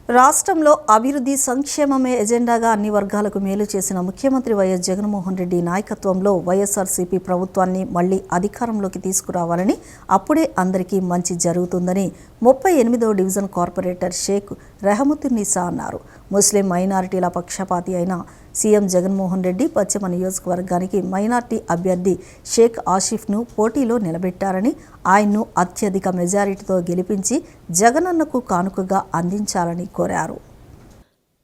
రాష్ట్రంలో అభివృద్ధి సంక్షేమమే ఎజెండాగా అన్ని వర్గాలకు మేలు చేసిన ముఖ్యమంత్రి వైఎస్ జగన్మోహన్ రెడ్డి నాయకత్వంలో వైఎస్ఆర్సీపీ ప్రభుత్వాన్ని మళ్లీ అధికారంలోకి తీసుకురావాలని, అప్పుడే అందరికీ మంచి జరుగుతుందని 38వ డివిజన్ కార్పొరేటర్ షేక్ రెహమతున్నీసా అన్నారు. ముస్లిం మైనారిటీల పక్షపాతి అయిన సీఎం జగన్మోహన్ రెడ్డి పశ్చిమ నియోజకవర్గానికి మైనార్టీ అభ్యర్థి షేక్ ఆసిఫ్ను పోటీలో నిలబెట్టారని, ఆయన్ను అత్యధిక మెజారిటీతో గెలిపించి జగనన్నకు కానుకగా అందించాలని కోరారు.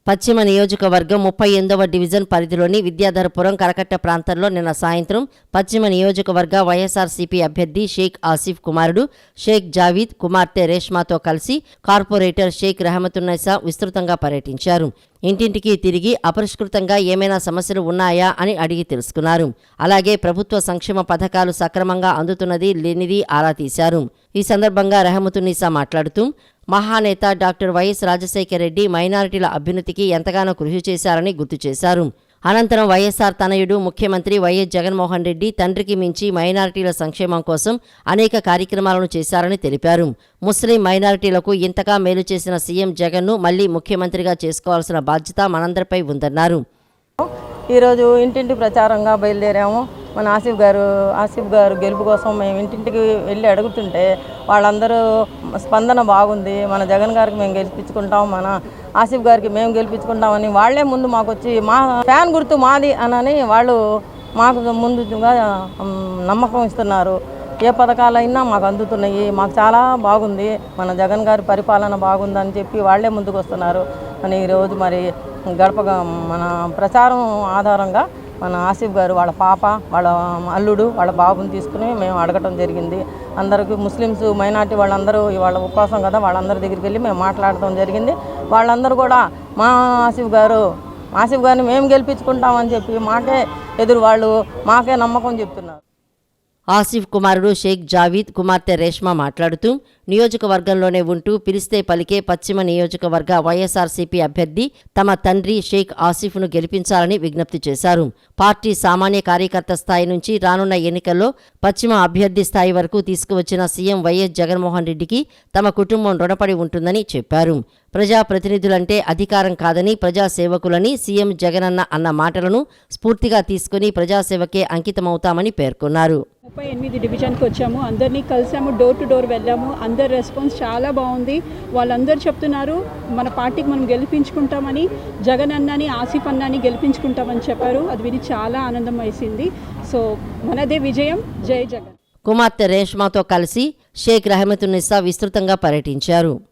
పశ్చిమ నియోజకవర్గం 38వ డివిజన్ పరిధిలోని విద్యాధరపురం కరకట్ట ప్రాంతంలో నిన్న సాయంత్రం పశ్చిమ నియోజకవర్గ వైఎస్ఆర్సీపీ అభ్యర్థి షేక్ ఆసిఫ్ కుమారుడు షేక్ జావీద్ కుమార్తె రేష్మాతో కలిసి కార్పొరేటర్ షేక్ రెహమతున్నీసా విస్తృతంగా పర్యటించారు. ఇంటింటికి తిరిగి అపరిష్కృతంగా ఏమైనా సమస్యలు ఉన్నాయా అని అడిగి తెలుసుకున్నారు. అలాగే ప్రభుత్వ సంక్షేమ పథకాలు సక్రమంగా అందుతున్నది లేనిది ఆరా తీశారు. ఈ సందర్భంగా రెహమతున్నీసా మాట్లాడుతూ, మహానేత డాక్టర్ వైఎస్ రాజశేఖర రెడ్డి మైనారిటీల అభ్యున్నతికి ఎంతగానో కృషి చేశారని గుర్తు చేశారు. అనంతరం వైఎస్ఆర్ తనయుడు ముఖ్యమంత్రి వైఎస్ జగన్మోహన్ రెడ్డి తండ్రికి మించి మైనారిటీల సంక్షేమం కోసం అనేక కార్యక్రమాలను చేశారని తెలిపారు. ముస్లిం మైనారిటీలకు ఇంతగా మేలు చేసిన సీఎం జగన్ను మళ్లీ ముఖ్యమంత్రిగా చేసుకోవాల్సిన బాధ్యత మనందరిపై ఉందన్నారు. ఈరోజు ఇంటింటి ప్రచారంగా బయలుదేరాము. మన ఆసిఫ్ గారు గెలుపు కోసం మేము ఇంటింటికి వెళ్ళి అడుగుతుంటే వాళ్ళందరూ స్పందన బాగుంది, మన జగన్ గారికి మేము గెలిపించుకుంటాం, మన ఆసిఫ్ గారికి మేము గెలిపించుకుంటామని వాళ్లే ముందు మాకు వచ్చి మా ఫ్యాన్ గుర్తు మాది అని వాళ్ళు మాకు ముందుగా నమ్మకం ఇస్తున్నారు. ఏ పథకాలైనా మాకు అందుతున్నాయి, మాకు చాలా బాగుంది, మన జగన్ గారి పరిపాలన బాగుందని చెప్పి వాళ్లే ముందుకు వస్తున్నారు అని ఈరోజు మరి గడపగా మన ప్రచారం ఆధారంగా మన ఆసిఫ్ గారు వాళ్ళ పాప, వాళ్ళ అల్లుడు, వాళ్ళ బాబుని తీసుకుని మేము అడగటం జరిగింది. అందరికీ ముస్లిమ్స్ మైనార్టీ వాళ్ళందరూ వాళ్ళ ఉపవాసం కదా, వాళ్ళందరి దగ్గరికి వెళ్ళి మేము మాట్లాడటం జరిగింది. వాళ్ళందరూ కూడా మా ఆసిఫ్ గారిని మేము గెలిపించుకుంటామని చెప్పి మాకే వాళ్ళు మాకే నమ్మకం చెప్తున్నారు. ఆసిఫ్ కుమారుడు షేక్ జావీద్ కుమార్తె రేష్మా మాట్లాడుతూ, నియోజకవర్గంలోనే ఉంటూ పిలిస్తే పలికే పశ్చిమ నియోజకవర్గ వైఎస్ఆర్సీపీ అభ్యర్థి తమ తండ్రి షేక్ ఆసిఫ్ను గెలిపించాలని విజ్ఞప్తి చేశారు. పార్టీ సామాన్య కార్యకర్త స్థాయి నుంచి రానున్న ఎన్నికల్లో పశ్చిమ అభ్యర్థి స్థాయి వరకు తీసుకువచ్చిన సీఎం వైఎస్ జగన్మోహన్ రెడ్డికి తమ కుటుంబం రుణపడి ఉంటుందని చెప్పారు. ప్రజాప్రతినిధులంటే అధికారం కాదని ప్రజాసేవకులని సీఎం జగనన్న అన్న మాటలను స్ఫూర్తిగా తీసుకుని ప్రజాసేవకే అంకితమవుతామని పేర్కొన్నారు. 38 డివిజన్కి వచ్చాము, అందరినీ కలిసాము, డోర్ టు డోర్ వెళ్ళాము. అందరి రెస్పాన్స్ చాలా బాగుంది. వాళ్ళందరూ చెప్తున్నారు మన పార్టీకి మనం గెలిపించుకుంటామని, జగన్ అన్నని ఆసిఫ్ అన్నని గెలిపించుకుంటామని చెప్పారు. అది విని చాలా ఆనందం వేసింది. సో మనదే విజయం, జై జగన్. కుమార్తె రేష్మాతో కలిసి షేక్ రెహమతున్నీసా విస్తృతంగా పర్యటించారు.